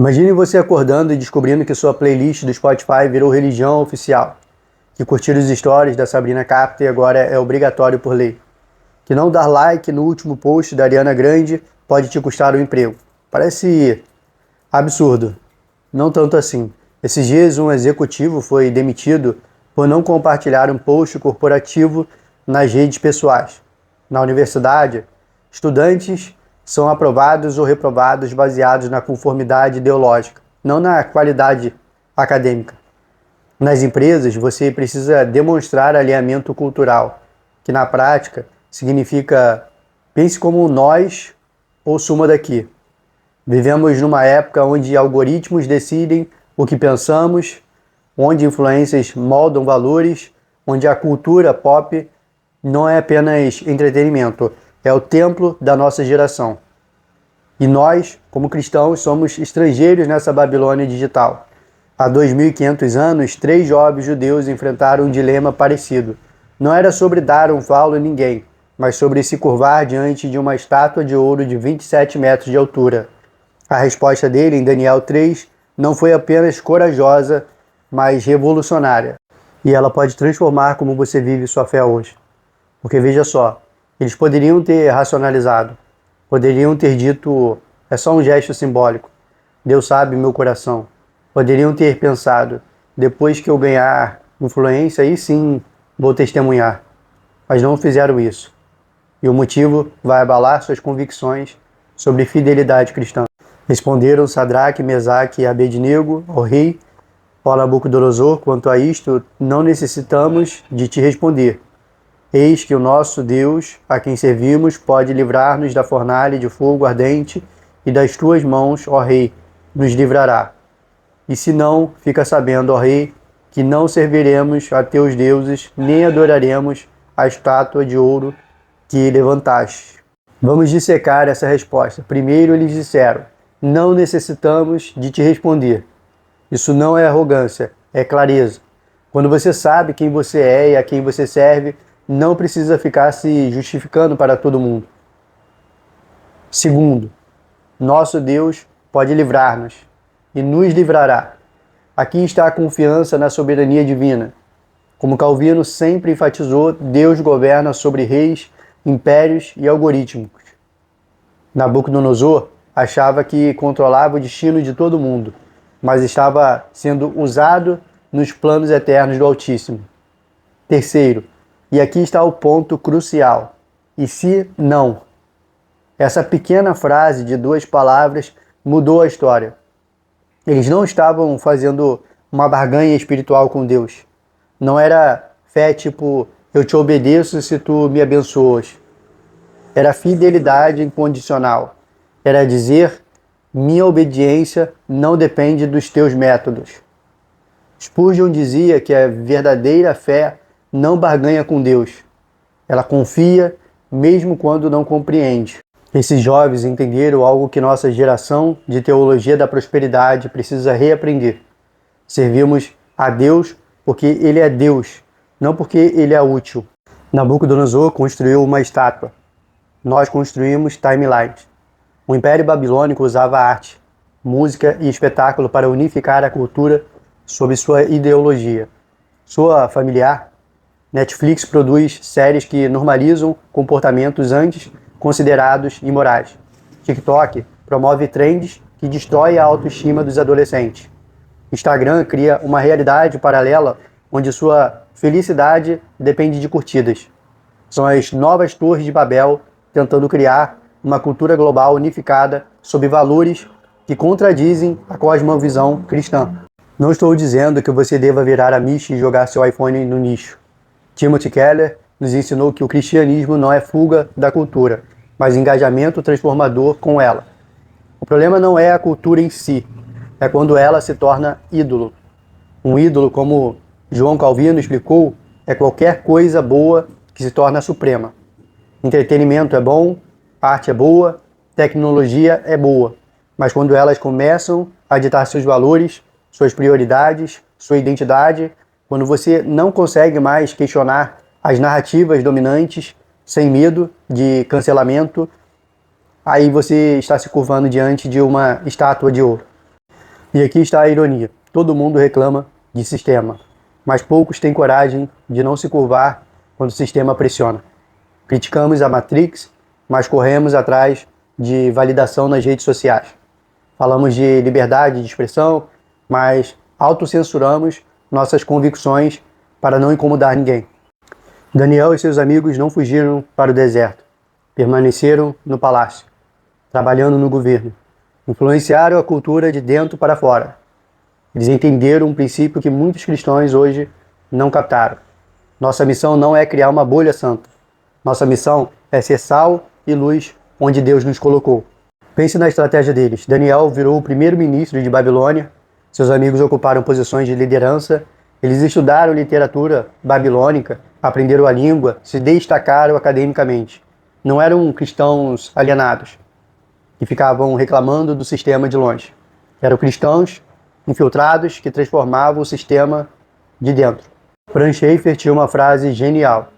Imagine você acordando e descobrindo que sua playlist do Spotify virou religião oficial. Que curtir os stories da Sabrina Carpenter agora é obrigatório por lei. Que não dar like no último post da Ariana Grande pode te custar o emprego. Parece absurdo. Não tanto assim. Esses dias um executivo foi demitido por não compartilhar um post corporativo nas redes pessoais. Na universidade, estudantes são aprovados ou reprovados baseados na conformidade ideológica, não na qualidade acadêmica. Nas empresas, você precisa demonstrar alinhamento cultural, que na prática significa pense como nós ou suma daqui. Vivemos numa época onde algoritmos decidem o que pensamos, onde influências moldam valores, onde a cultura pop não é apenas entretenimento, é o templo da nossa geração. E nós, como cristãos, somos estrangeiros nessa Babilônia digital. Há 2.500 anos, 3 jovens judeus enfrentaram um dilema parecido. Não era sobre dar um falo a ninguém, mas sobre se curvar diante de uma estátua de ouro de 27 metros de altura. A resposta dele, em Daniel 3, não foi apenas corajosa, mas revolucionária. E ela pode transformar como você vive sua fé hoje. Porque veja só, eles poderiam ter racionalizado, poderiam ter dito, é só um gesto simbólico, Deus sabe meu coração. Poderiam ter pensado, depois que eu ganhar influência, aí sim vou testemunhar. Mas não fizeram isso. E o motivo vai abalar suas convicções sobre fidelidade cristã. Responderam Sadraque, Mesaque e Abednego ao rei, ó Nabucodonosor, quanto a isto, não necessitamos de te responder. Eis que o nosso Deus, a quem servimos, pode livrar-nos da fornalha de fogo ardente e das tuas mãos, ó rei, nos livrará. E se não, fica sabendo, ó rei, que não serviremos a teus deuses, nem adoraremos a estátua de ouro que levantaste. Vamos dissecar essa resposta. Primeiro eles disseram, não necessitamos de te responder. Isso não é arrogância, é clareza. Quando você sabe quem você é e a quem você serve, não precisa ficar se justificando para todo mundo. Segundo, nosso Deus pode livrar-nos e nos livrará. Aqui está a confiança na soberania divina. Como Calvino sempre enfatizou, Deus governa sobre reis, impérios e algoritmos. Nabucodonosor achava que controlava o destino de todo mundo, mas estava sendo usado nos planos eternos do Altíssimo. Terceiro, e aqui está o ponto crucial. E se não? Essa pequena frase de 2 palavras mudou a história. Eles não estavam fazendo uma barganha espiritual com Deus. Não era fé tipo, eu te obedeço se tu me abençoas. Era fidelidade incondicional. Era dizer, minha obediência não depende dos teus métodos. Spurgeon dizia que a verdadeira fé não barganha com Deus. Ela confia mesmo quando não compreende. Esses jovens entenderam algo que nossa geração de teologia da prosperidade precisa reaprender. Servimos a Deus porque Ele é Deus, não porque Ele é útil. Nabucodonosor construiu uma estátua. Nós construímos timelines. O Império Babilônico usava arte, música e espetáculo para unificar a cultura sob sua ideologia. Soa familiar? Netflix produz séries que normalizam comportamentos antes considerados imorais. TikTok promove trends que destrói a autoestima dos adolescentes. Instagram cria uma realidade paralela onde sua felicidade depende de curtidas. São as novas torres de Babel tentando criar uma cultura global unificada sob valores que contradizem a cosmovisão cristã. Não estou dizendo que você deva virar amish e jogar seu iPhone no lixo. Timothy Keller nos ensinou que o cristianismo não é fuga da cultura, mas engajamento transformador com ela. O problema não é a cultura em si, é quando ela se torna ídolo. Um ídolo, como João Calvino explicou, é qualquer coisa boa que se torna suprema. Entretenimento é bom, arte é boa, tecnologia é boa, mas quando elas começam a ditar seus valores, suas prioridades, sua identidade, quando você não consegue mais questionar as narrativas dominantes sem medo de cancelamento, aí você está se curvando diante de uma estátua de ouro. E aqui está a ironia. Todo mundo reclama de sistema, mas poucos têm coragem de não se curvar quando o sistema pressiona. Criticamos a Matrix, mas corremos atrás de validação nas redes sociais. Falamos de liberdade de expressão, mas autocensuramos nossas convicções para não incomodar ninguém. Daniel e seus amigos não fugiram para o deserto. Permaneceram no palácio, trabalhando no governo. Influenciaram a cultura de dentro para fora. Eles entenderam um princípio que muitos cristãos hoje não captaram. Nossa missão não é criar uma bolha santa. Nossa missão é ser sal e luz onde Deus nos colocou. Pense na estratégia deles. Daniel virou o primeiro-ministro de Babilônia. Seus amigos ocuparam posições de liderança. Eles estudaram literatura babilônica, aprenderam a língua, se destacaram academicamente. Não eram cristãos alienados, que ficavam reclamando do sistema de longe. Eram cristãos infiltrados que transformavam o sistema de dentro. Franz Schaeffer tinha uma frase genial: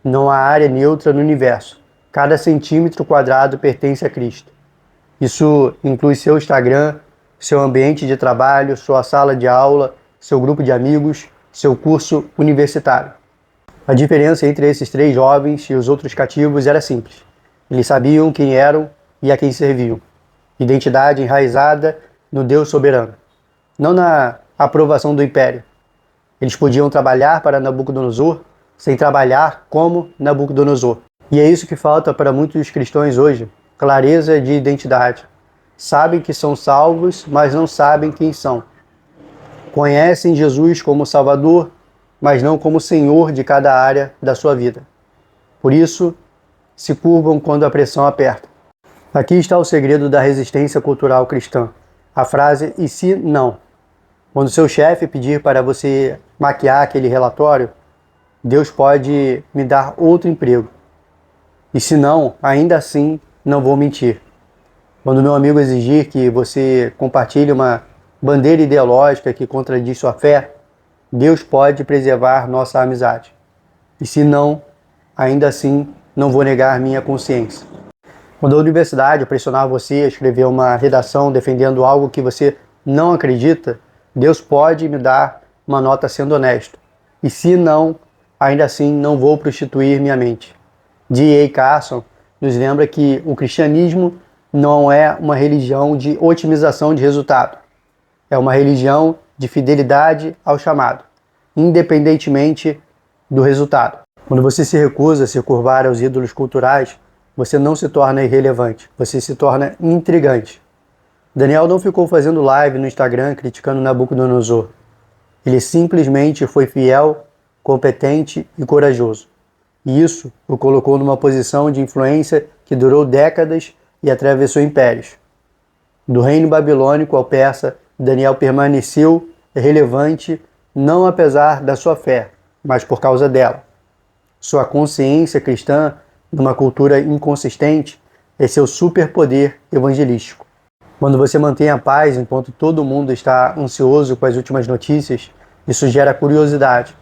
não há área neutra no universo. Cada centímetro quadrado pertence a Cristo. Isso inclui seu Instagram, seu ambiente de trabalho, sua sala de aula, seu grupo de amigos, seu curso universitário. A diferença entre esses 3 jovens e os outros cativos era simples. Eles sabiam quem eram e a quem serviam. Identidade enraizada no Deus soberano, não na aprovação do império. Eles podiam trabalhar para Nabucodonosor sem trabalhar como Nabucodonosor. E é isso que falta para muitos cristãos hoje: clareza de identidade. Sabem que são salvos, mas não sabem quem são. Conhecem Jesus como Salvador, mas não como Senhor de cada área da sua vida. Por isso, se curvam quando a pressão aperta. Aqui está o segredo da resistência cultural cristã. A frase "e se não?". Quando seu chefe pedir para você maquiar aquele relatório, Deus pode me dar outro emprego. E se não, ainda assim, não vou mentir. Quando meu amigo exigir que você compartilhe uma bandeira ideológica que contradiz sua fé, Deus pode preservar nossa amizade. E se não, ainda assim, não vou negar minha consciência. Quando a universidade pressionar você a escrever uma redação defendendo algo que você não acredita, Deus pode me dar uma nota sendo honesto. E se não, ainda assim, não vou prostituir minha mente. D.A. Carson nos lembra que o cristianismo não é uma religião de otimização de resultado. É uma religião de fidelidade ao chamado, independentemente do resultado. Quando você se recusa a se curvar aos ídolos culturais, você não se torna irrelevante, você se torna intrigante. Daniel não ficou fazendo live no Instagram criticando Nabucodonosor. Ele simplesmente foi fiel, competente e corajoso. E isso o colocou numa posição de influência que durou décadas e atravessou impérios. Do reino babilônico ao persa, Daniel permaneceu relevante não apesar da sua fé, mas por causa dela. Sua consciência cristã, numa cultura inconsistente, é seu superpoder evangelístico. Quando você mantém a paz enquanto todo mundo está ansioso com as últimas notícias, isso gera curiosidade.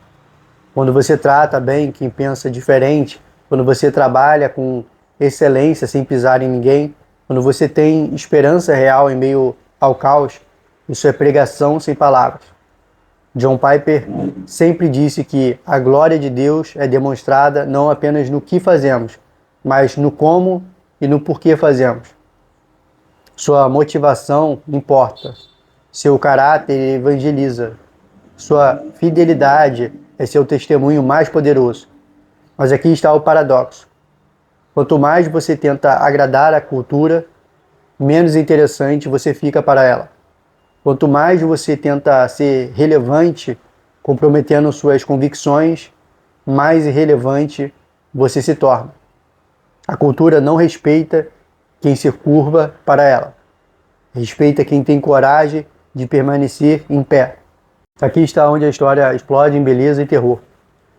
Quando você trata bem quem pensa diferente, quando você trabalha com excelência sem pisar em ninguém, quando você tem esperança real em meio ao caos, isso é pregação sem palavras. John Piper sempre disse que a glória de Deus é demonstrada não apenas no que fazemos, mas no como e no porquê fazemos. Sua motivação importa. Seu caráter evangeliza. Sua fidelidade é seu testemunho mais poderoso. Mas aqui está o paradoxo. Quanto mais você tenta agradar a cultura, menos interessante você fica para ela. Quanto mais você tenta ser relevante, comprometendo suas convicções, mais irrelevante você se torna. A cultura não respeita quem se curva para ela. Respeita quem tem coragem de permanecer em pé. Aqui está onde a história explode em beleza e terror.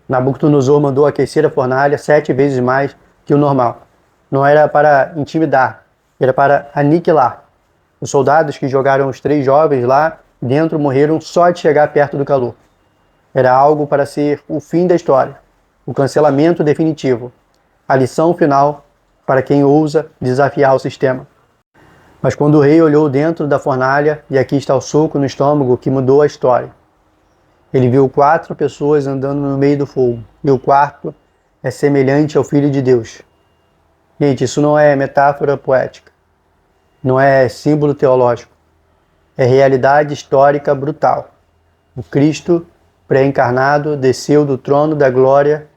Nabucodonosor mandou aquecer a fornalha 7 vezes mais que o normal. Não era para intimidar, era para aniquilar. Os soldados que jogaram os 3 jovens lá dentro morreram só de chegar perto do calor. Era algo para ser o fim da história, o cancelamento definitivo, a lição final para quem ousa desafiar o sistema. Mas quando o rei olhou dentro da fornalha, e aqui está o soco no estômago que mudou a história. Ele viu 4 pessoas andando no meio do fogo, e o quarto é semelhante ao Filho de Deus. Gente, isso não é metáfora poética, não é símbolo teológico, é realidade histórica brutal. O Cristo pré-encarnado desceu do trono da glória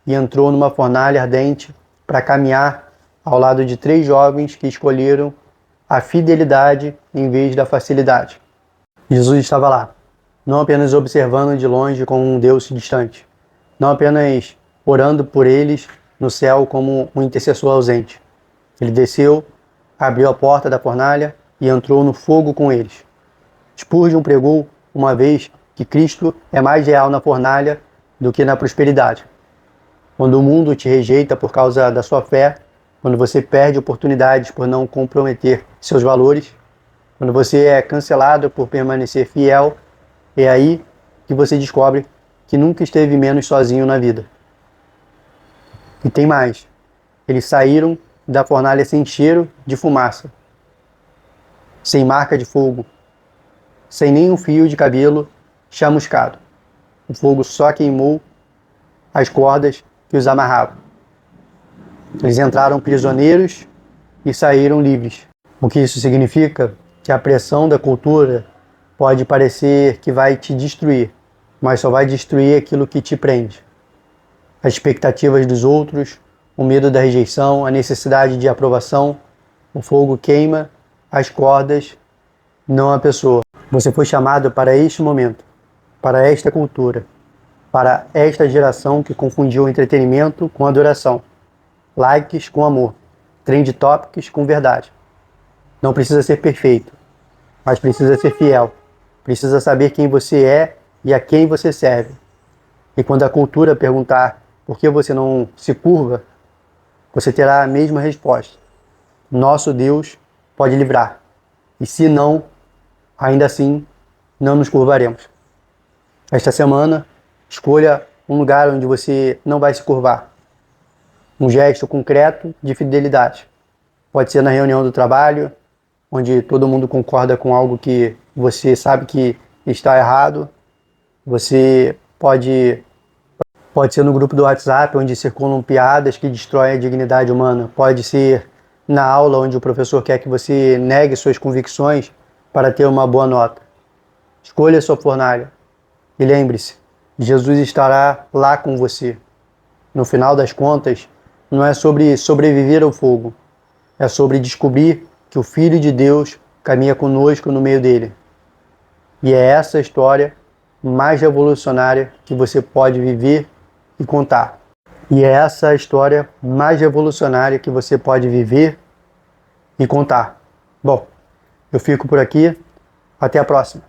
e entrou numa fornalha ardente para caminhar ao lado de 3 jovens que escolheram a fidelidade em vez da facilidade. Jesus estava lá, não apenas observando de longe como um Deus distante, não apenas orando por eles no céu como um intercessor ausente. Ele desceu, abriu a porta da fornalha e entrou no fogo com eles. Spurgeon pregou uma vez que Cristo é mais real na fornalha do que na prosperidade. Quando o mundo te rejeita por causa da sua fé, quando você perde oportunidades por não comprometer seus valores, quando você é cancelado por permanecer fiel, é aí que você descobre que nunca esteve menos sozinho na vida. E tem mais. Eles saíram da fornalha sem cheiro de fumaça, sem marca de fogo, sem nenhum fio de cabelo chamuscado. O fogo só queimou as cordas que os amarravam. Eles entraram prisioneiros e saíram livres. O que isso significa? Que a pressão da cultura pode parecer que vai te destruir, mas só vai destruir aquilo que te prende. As expectativas dos outros, o medo da rejeição, a necessidade de aprovação, o fogo queima as cordas, não a pessoa. Você foi chamado para este momento, para esta cultura, para esta geração que confundiu entretenimento com adoração, likes com amor, trend topics com verdade. Não precisa ser perfeito, mas precisa ser fiel. Precisa saber quem você é e a quem você serve. E quando a cultura perguntar por que você não se curva, você terá a mesma resposta. Nosso Deus pode livrar. E se não, ainda assim, não nos curvaremos. Esta semana, escolha um lugar onde você não vai se curvar. Um gesto concreto de fidelidade. Pode ser na reunião do trabalho, onde todo mundo concorda com algo que você sabe que está errado. Você pode ser no grupo do WhatsApp, onde circulam piadas que destroem a dignidade humana. Pode ser na aula, onde o professor quer que você negue suas convicções para ter uma boa nota. Escolha sua fornalha. E lembre-se, Jesus estará lá com você. No final das contas, não é sobre sobreviver ao fogo, é sobre descobrir que o Filho de Deus caminha conosco no meio dele. E é essa história mais revolucionária que você pode viver e contar. E é essa história mais revolucionária que você pode viver e contar. Bom, eu fico por aqui. Até a próxima.